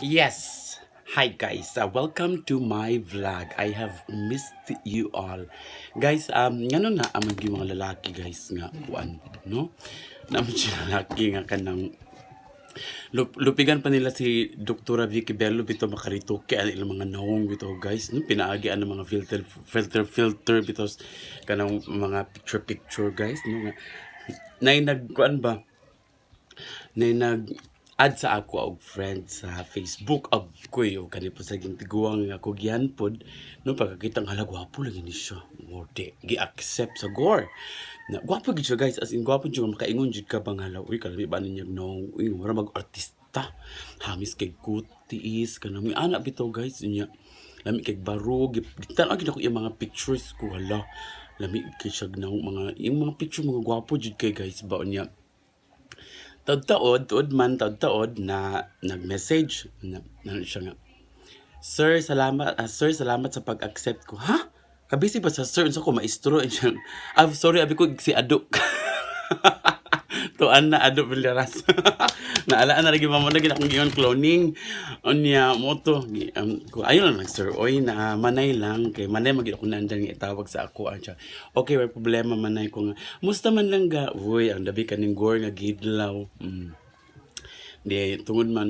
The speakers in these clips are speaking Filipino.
Yes. Hi guys, welcome to my vlog. I have missed you all. Guys, ngano na ang mga lalaki guys nga kuan, no? Naman siya lalaki nga kanang lupigan pa nila si Doktora Vicky Belo bito makaritoke ang ilang mga nawong bito guys, no? Pinaagian ng mga filter bitos kanang mga picture guys, no? Nay nagkuan ba? Nay nag-add sa ako og friend sa Facebook og koy o kani po sa gintiguang nga ko gihanpod no pagkakita ng hala gwapo lagi ni siya mo di gi-accept sa gore na gwapo gid siya guys as in gwapo jud makaingon jud ka bang hala uy kalabi ba ninyo no uy wala mag artista hamis kay kutis kanang mi ana bitaw guys unya lami kay baro gitan agid ako yung mga pictures ko hala lami kay siya na mga yung mga picture mga gwapo jud kay guys ba unya taod-taod na nag-message na siya nga. Sir, salamat sa pag-accept ko. Ha? Kabisi ba sa sir? Unsa ko maestro? Siya, sorry, abi ko si Adok. Tuan na Adok Villaras. Naalaan na lagi mamunag akong giyon cloning. Onya mo to. Ayun lang sir. Oy, na manay lang. Kay manay magid ako nandan nga itawag sa ako. Siya. Okay, may problema manay ko nga. Musta man lang ga? Uy, ang dabi kaning gore nga gidlaw. Di tuod man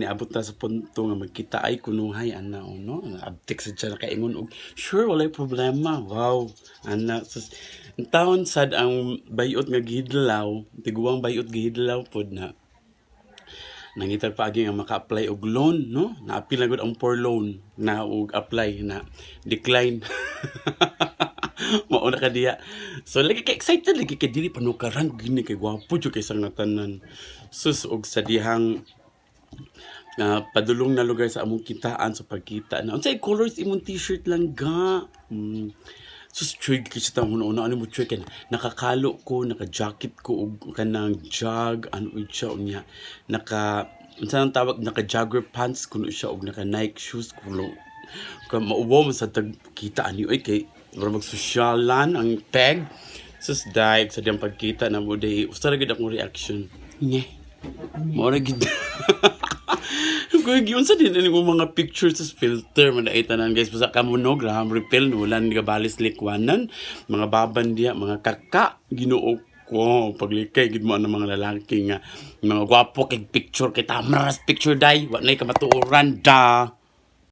ni abot ta sa punto nga magkita ay kunuhay ana no abtik sa siya kaingon og sure walay problema wow ana sus ang taon sad ang bayot nga gihidlaw tiguang bayot gihidlaw pod na nangitag paagi nga maka-apply og loan no naapil na gud ang for loan na og apply na decline mauna ka diya. So lagi ka excited lagi kay dili panukaran gini kay gwapo jud kay sang natanan. Sus og sa dihang padulong na lugar sa among kitaan sa pagkita na unsay colors imong t-shirt lang ga. Sus trig kay siya una ano mo trig nakakalo ko naka-jacket ko og kanang jog ano siya unya unsa nang tawag naka-jogger pants kuno siya og naka-Nike shoes kuno maubo mo sa tagkita ani oy kay para magsosyalan ang peg sus dive sa diyang pagkita na mo day usa ra gid akong reaction nye mo ra gid ko giun sa din ang mga pictures sa filter man ay tanan guys basta ka mo no gram repel no lan nga balis likwanan mga baban diya mga kaka Ginoo ko paglikay gid mo ang mga lalaki nga mga gwapo kay picture kay tamaras picture day wa nay kamatuoran da